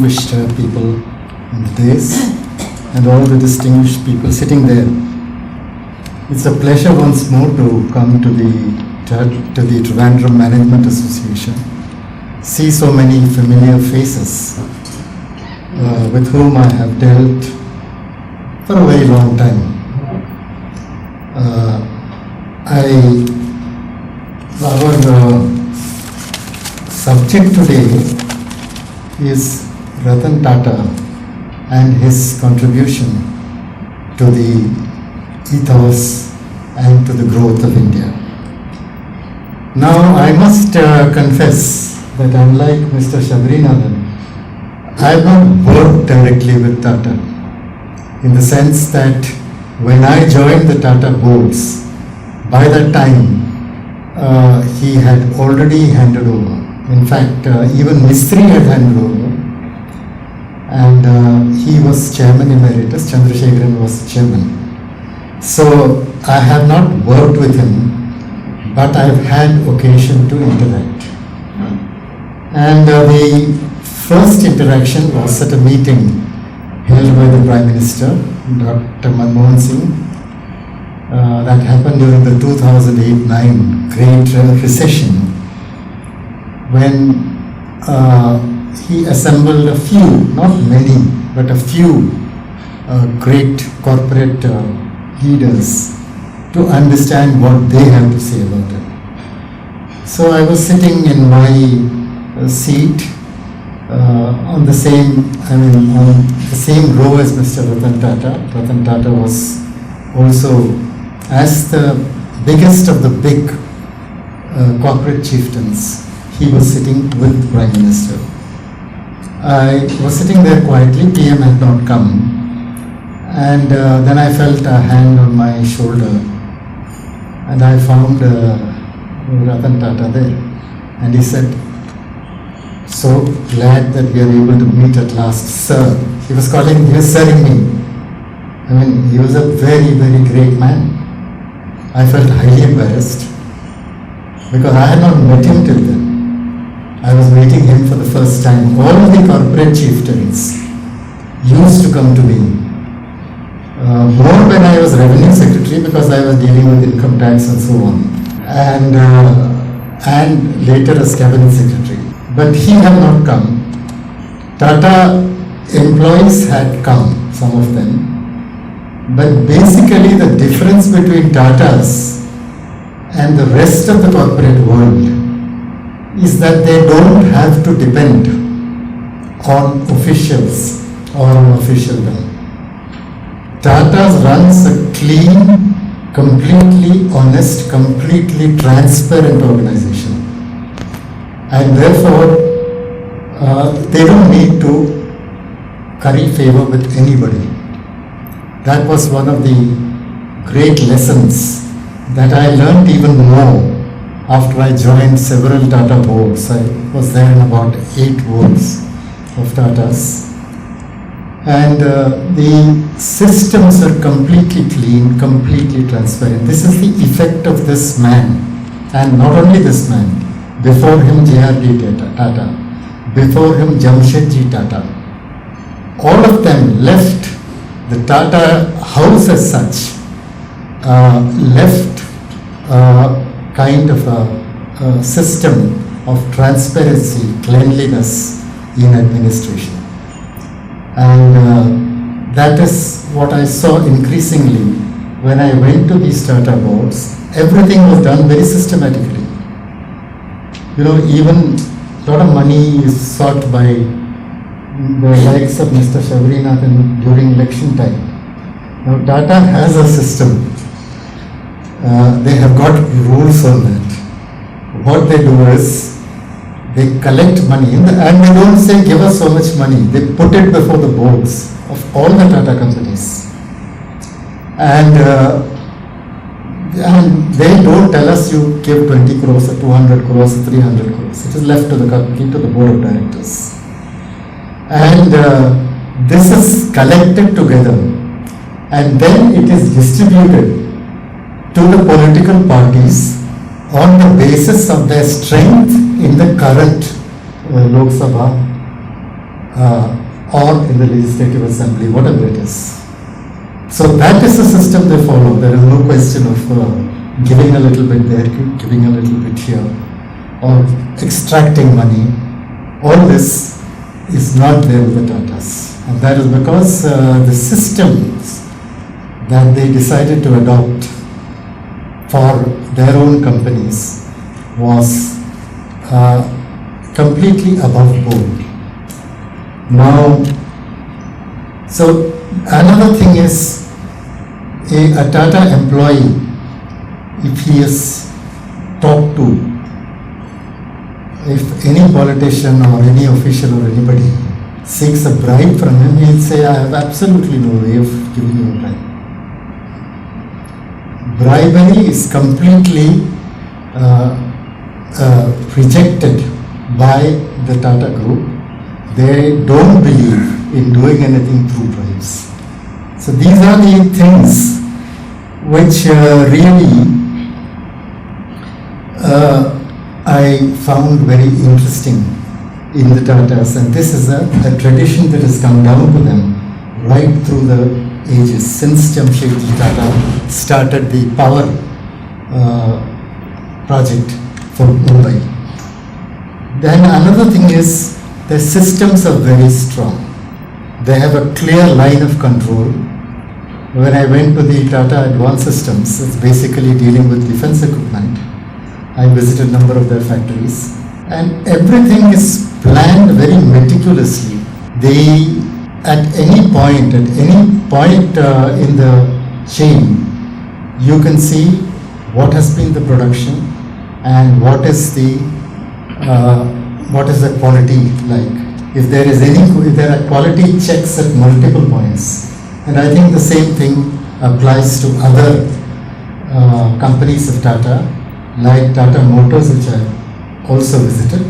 distinguished people in the days and all the distinguished people sitting there. It's a pleasure once more to come to the Trivandrum Management Association, see so many familiar faces with whom I have dealt for a very long time. Our subject today is Ratan Tata and his contribution to the ethos and to the growth of India. Now I must confess that unlike Mr. Shabrinathan, I have not worked directly with Tata, in the sense that when I joined the Tata boards, by that time he had already handed over. In fact, even Mistry had handed over, and he was chairman emeritus, Chandrasekhar was chairman. So I have not worked with him, but I have had occasion to interact. And the first interaction was at a meeting held by the Prime Minister, Dr. Manmohan Singh, that happened during the 2008-9 Great Recession, when he assembled a few, not many, but a few great corporate leaders to understand what they have to say about it. So I was sitting in my seat on the same row as Mr. Ratan Tata. Ratan Tata was also, as the biggest of the big corporate chieftains, he was sitting with the Prime Minister. I was sitting there quietly, PM had not come, and then I felt a hand on my shoulder, and I found Ratan Tata there, and he said, "So glad that we are able to meet at last, sir." He was serving me. I mean, he was a very, very great man. I felt highly embarrassed because I had not met him till then. I was meeting him for the first time. All the corporate chieftains used to come to me. More when I was revenue secretary, because I was dealing with income tax and so on. And later as cabinet secretary. But he had not come. Tata employees had come, some of them. But basically the difference between Tatas and the rest of the corporate world is that they don't have to depend on officials or on officialdom. Tatas runs a clean, completely honest, completely transparent organization. And therefore, they don't need to curry favor with anybody. That was one of the great lessons that I learned even more after I joined several Tata boards. I was there in about 8 boards of Tatas. And the systems are completely clean, completely transparent. This is the effect of this man, and not only this man. Before him, J.R.D. Tata. Before him, Jamshedji Tata. All of them left the Tata house as such, left kind of a system of transparency, cleanliness in administration. And that is what I saw increasingly when I went to these Tata boards. Everything was done very systematically. You know, even a lot of money is sought by the likes of Mr. Shabrinathan during election time. Now Tata has a system. They have got rules on that. What they do is, they collect money and they don't say give us so much money. They put it before the boards of all the Tata companies. And they don't tell us you give 20 crores or 200 crores or 300 crores. It is left to the board of directors. And this is collected together and then it is distributed to the political parties on the basis of their strength in the current Lok Sabha or in the legislative assembly, whatever it is. So that is the system they follow. There is no question of giving a little bit there, giving a little bit here, or extracting money. All this is not there with the Tatas. And that is because the systems that they decided to adopt for their own companies was completely above board. Now, so another thing is a Tata employee, if he is talked to, if any politician or any official or anybody seeks a bribe from him, he'll say, I have absolutely no way of giving you a bribe. Bribery is completely rejected by the Tata Group. They don't believe in doing anything through bribes. So these are the things which really I found very interesting in the Tatas, and this is a tradition that has come down to them right through the ages, since Jamshedji Tata started the power project for Mumbai. Then another thing is the systems are very strong. They have a clear line of control. When I went to the Tata Advanced Systems, it's basically dealing with defense equipment. I visited a number of their factories, and everything is planned very meticulously. They, at any point in the chain, you can see what has been the production and what is the quality like. If there are quality checks at multiple points, and I think the same thing applies to other companies of Tata, like Tata Motors, which I also visited.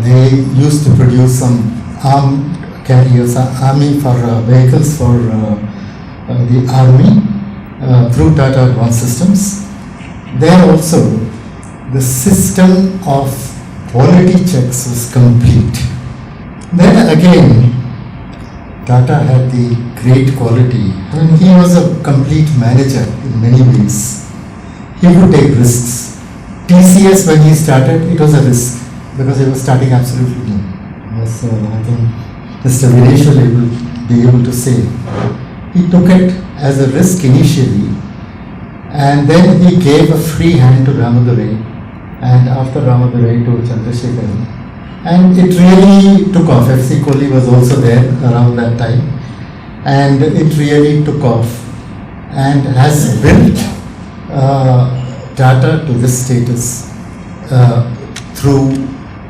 They used to produce some armed carriers, army for vehicles for the army through Tata Advanced Systems. There also, the system of quality checks was complete. Then again, Tata had the great quality. I mean, he was a complete manager in many ways. He would take risks. TCS, when he started, it was a risk because he was starting absolutely new. Yes, I think Mr. Vinesh will be able to say. He took it as a risk initially, and then he gave a free hand to Ramadurai, and after Ramadurai to Chandrasekhar. And it really took off. FC Kohli was also there around that time, and it really took off and has built Tata to this status through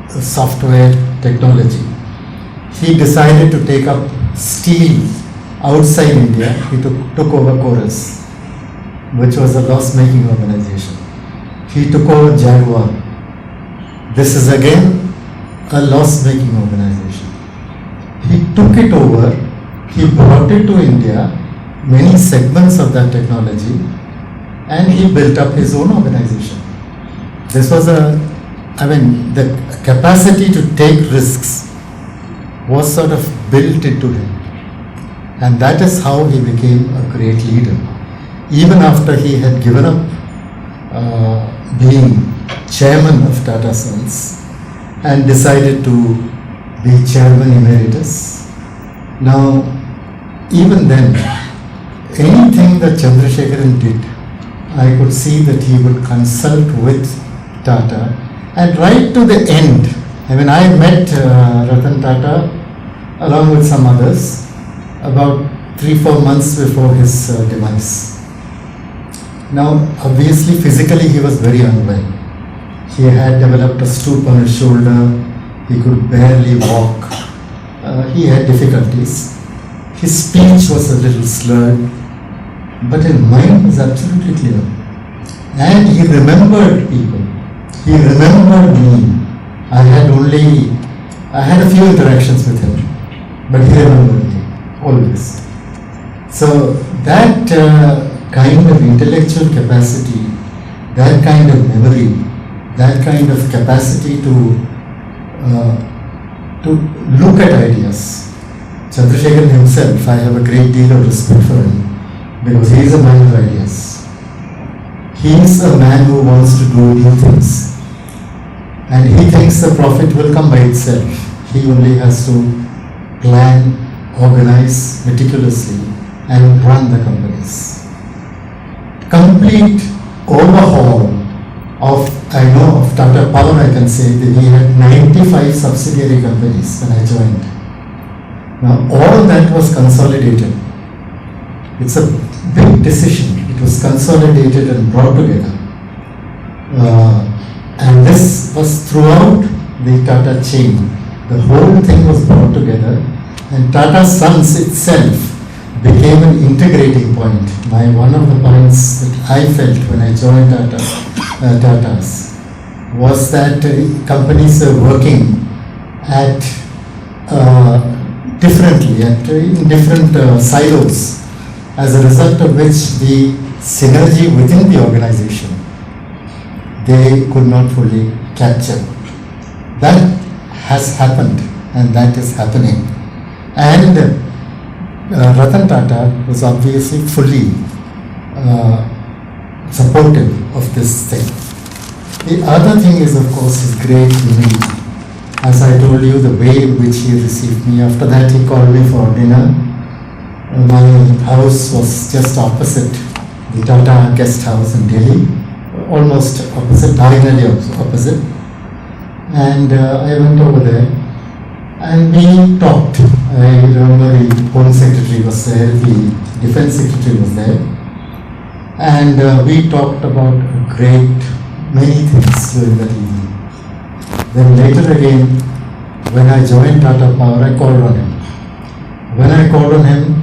software technology. He decided to take up steel outside India. He took over Chorus, which was a loss-making organization. He took over Jaguar. This is again a loss-making organization. He took it over, he brought it to India, many segments of that technology, and he built up his own organization. This was the capacity to take risks was sort of built into him. And that is how he became a great leader. Even after he had given up being chairman of Tata Sons and decided to be chairman emeritus. Now, even then, anything that Chandrasekharan did, I could see that he would consult with Tata, and right to the end. I mean, I met Ratan Tata along with some others about 3-4 months before his demise. Now, obviously, physically he was very unwell. He had developed a stoop on his shoulder. He could barely walk. He had difficulties. His speech was a little slurred, but his mind was absolutely clear. And he remembered people. He remembered me. I had a few interactions with him, but he remembered me, always. So that kind of intellectual capacity, that kind of memory, that kind of capacity to to look at ideas. Chandrasekhar himself, I have a great deal of respect for him because he is a man of ideas. He is a man who wants to do new things, and he thinks the profit will come by itself. He only has to plan, organize meticulously, and run the companies. Complete overhaul of Tata Power, I can say that he had 95 subsidiary companies when I joined. Now all that was consolidated. It's a big decision. It was consolidated and brought together. And this was throughout the Tata chain. The whole thing was brought together, and Tata Sons itself became an integrating point. One of the points that I felt when I joined Tata's was that companies are working at differently, in different silos, as a result of which the synergy within the organization they could not fully capture. That has happened, and that is happening. And Ratan Tata was obviously fully supportive of this thing. The other thing is, of course, his great humility. As I told you, the way in which he received me. After that, he called me for dinner. My house was just opposite the Tata guest house in Delhi, almost opposite, diagonally opposite. And I went over there and we talked. I remember the Home Secretary was there, the Defense Secretary was there, and we talked about many things during that evening. Then later again, when I joined Tata Power, I called on him. When I called on him,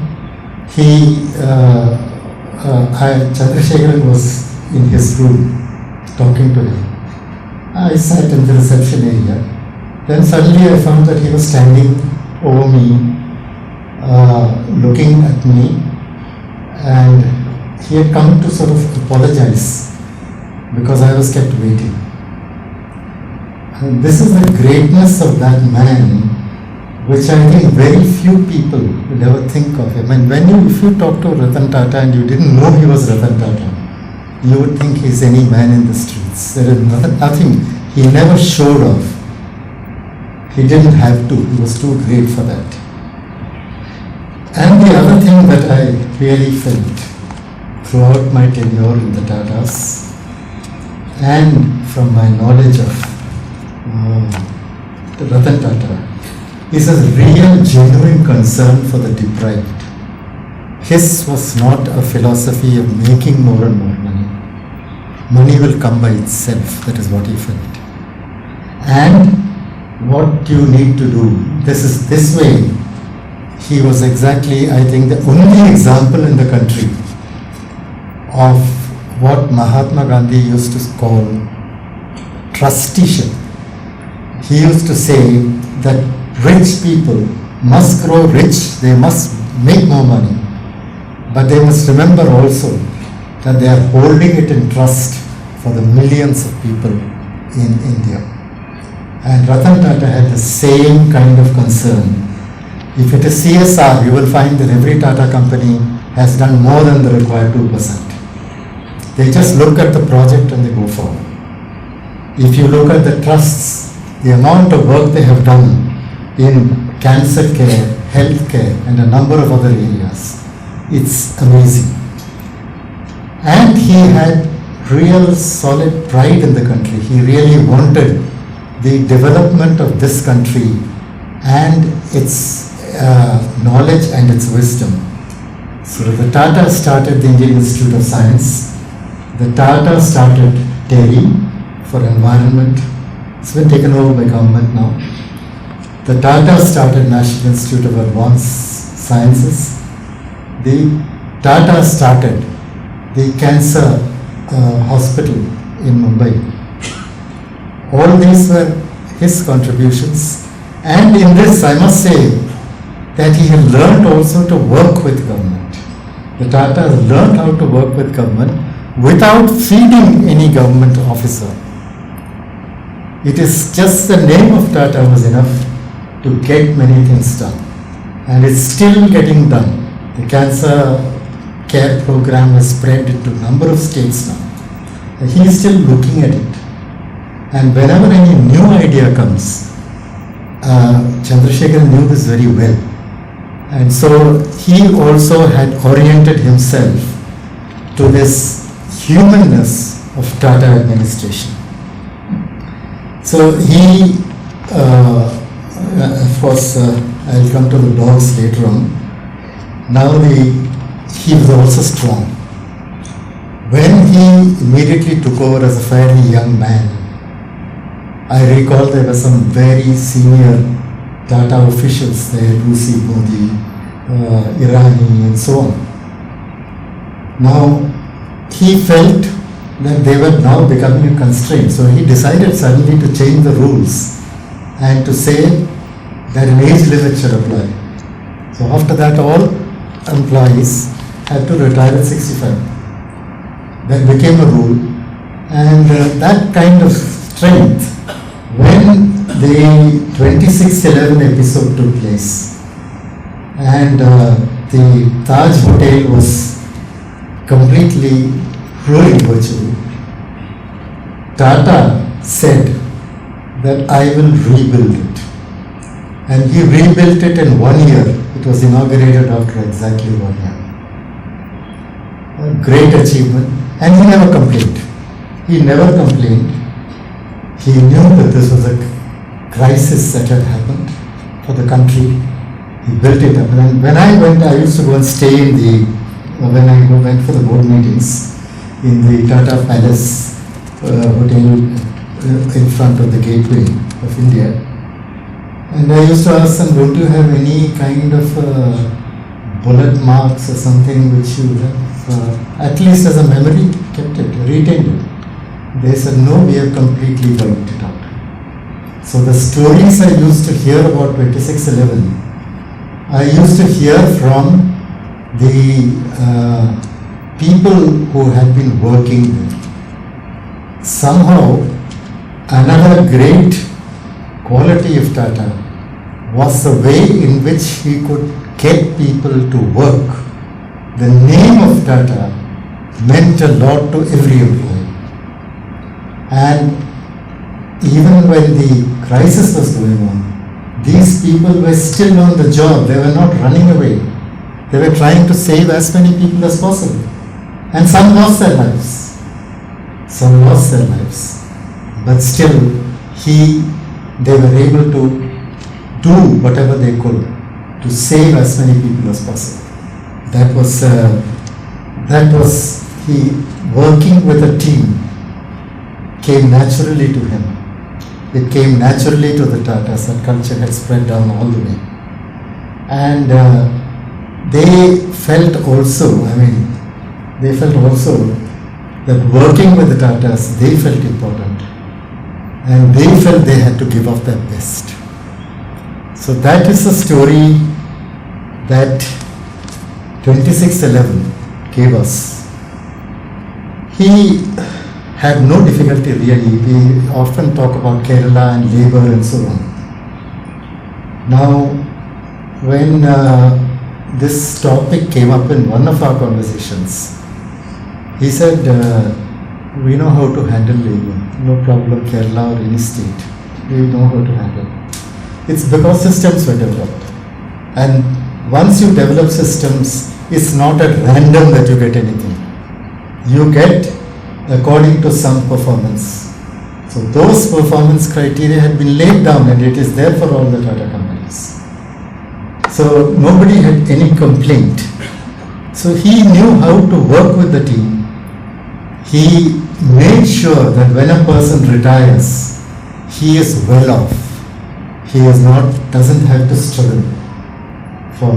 Chandrasekhar was in his room talking to him. I sat in the reception area. Then suddenly I found that he was standing over me, looking at me, and he had come to sort of apologize because I was kept waiting. And this is the greatness of that man, which I think very few people will ever think of him. And if you talk to Ratan Tata and you didn't know he was Ratan Tata, you would think he's any man in the streets. There is nothing. He never showed off. He didn't have to. He was too great for that. And the other thing that I really felt throughout my tenure in the Tatas, and from my knowledge of Ratan Tata, is a real, genuine concern for the deprived. His was not a philosophy of making more and more money. Money will come by itself. That is what he felt. And what you need to do, this way. He was exactly, I think, the only example in the country of what Mahatma Gandhi used to call trusteeship. He used to say that rich people must grow rich, they must make more money, but they must remember also that they are holding it in trust for the millions of people in India. And Ratan Tata had the same kind of concern. If it is CSR, you will find that every Tata company has done more than the required 2%. They just look at the project and they go forward. If you look at the trusts, the amount of work they have done in cancer care, health care, and a number of other areas, it's amazing. And he had real solid pride in the country. He really wanted the development of this country and its knowledge and its wisdom. So the Tata started the Indian Institute of Science. The Tata started TERI for environment. It's been taken over by government now. The Tata started National Institute of Advanced Sciences. The Tata started the cancer hospital in Mumbai. All these were his contributions. And in this, I must say that he had learned also to work with government. The Tata learned how to work with government without feeding any government officer. It is just the name of Tata was enough to get many things done. And it's still getting done. The cancer care program has spread into a number of states now. And he is still looking at it. And whenever any new idea comes, Chandrasekhar knew this very well. And so he also had oriented himself to this humanness of Tata administration. So he, of course, I'll come to the dogs later on. Now he was also strong. When he immediately took over as a fairly young man, I recall there were some very senior Tata officials there, Rusi Modi, Irani and so on. Now he felt that they were now becoming a constraint, so he decided suddenly to change the rules and to say that an age limit should apply. So after that all employees had to retire at 65. That became a rule, and that kind of strength, when the 26/11 episode took place and the Taj Hotel was completely ruined virtually, Tata said that I will rebuild it. And he rebuilt it in 1 year. It was inaugurated after exactly 1 year. A great achievement. And he never complained. He never complained. He knew that this was a crisis that had happened for the country. He built it up. And when I went, I used to go and stay in when I went for the board meetings in the Tata Palace Hotel in front of the gateway of India. And I used to ask them, don't you have any kind of bullet marks or something which you have, at least as a memory, kept it, retained it? They said, no, we have completely wiped it out. So the stories I used to hear about 26/11, I used to hear from the people who had been working there. Somehow, another great quality of Tata was the way in which he could get people to work. The name of Tata meant a lot to every employee. And even when the crisis was going on, these people were still on the job. They were not running away. They were trying to save as many people as possible. And some lost their lives. Some lost their lives. But still, they were able to do whatever they could to save as many people as possible. That was he working with a team came naturally to him. It came naturally to the Tatas. That culture had spread down all the way. And they felt also that working with the Tatas, they felt important. And they felt they had to give up their best. So that is the story that 26/11 gave us. He had no difficulty really. We often talk about Kerala and labor and so on. Now, when this topic came up in one of our conversations, he said, we know how to handle labor. No problem, Kerala or any state. We know how to handle. It's because systems were developed. And once you develop systems, it's not at random that you get anything. You get according to some performance. So those performance criteria had been laid down and it is there for all the Tata companies. So nobody had any complaint. So he knew how to work with the team. He made sure that when a person retires, he is well off. He doesn't have to struggle for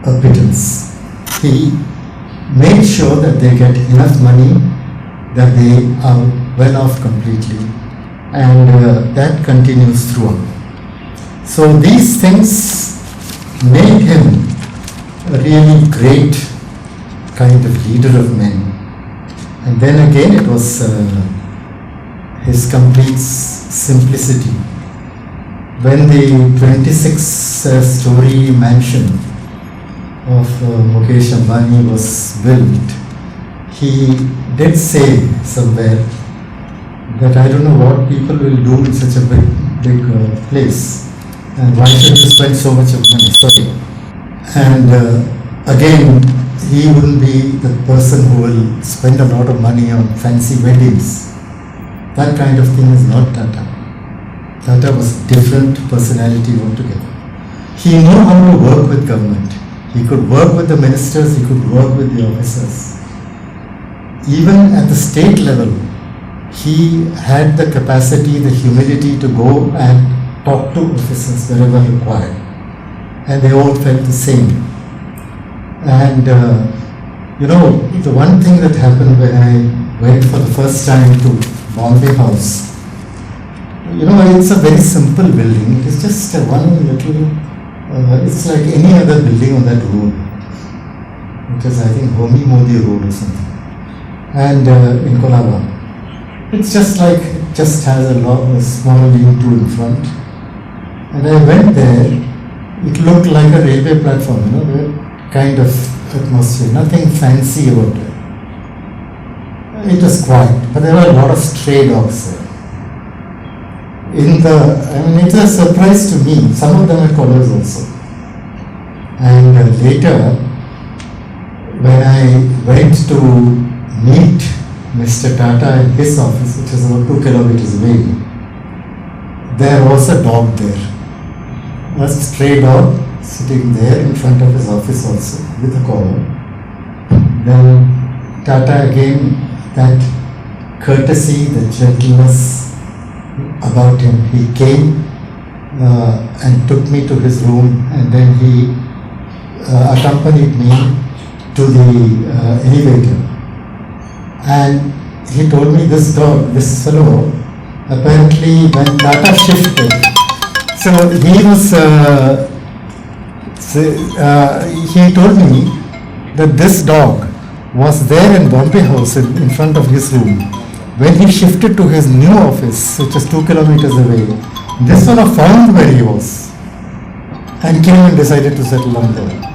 a pittance. He made sure that they get enough money, that they are well off completely, and that continues throughout. So these things made him a really great kind of leader of men. And then again it was his complete simplicity. when the 26-story mansion of Mukesh Ambani was built, he did say somewhere that I don't know what people will do in such a big place, and why should you spend so much of money? Sorry. And again, he wouldn't be the person who will spend a lot of money on fancy weddings. That kind of thing is not Tata. Tata was a different personality altogether. He knew how to work with government. He could work with the ministers, he could work with the officers. Even at the state level, he had the capacity, the humility to go and talk to officers wherever required. And they all felt the same. And the one thing that happened when I went for the first time to Bombay House, it's a very simple building. It is just one little, it's like any other building on that road. It is, I think, Homi Modi Road or something. And in Colaba. It's just like, it just has a small lean-to in front. And I went there, it looked like a railway platform, kind of atmosphere, nothing fancy about it. It was quiet, but there were a lot of stray dogs there. It's a surprise to me. Some of them had collars also. And later, when I went to meet Mr. Tata in his office, which is about 2 kilometers away, there was a dog there. A stray dog sitting there in front of his office also with a collar. Then Tata again, that courtesy, the gentleness about him. He came and took me to his room, and then he accompanied me to the elevator. And he told me this fellow, apparently when Tata shifted, so he told me that this dog was there in Bombay House in front of his room. When he shifted to his new office, which is 2 kilometers away, this fellow found where he was and came and decided to settle down there.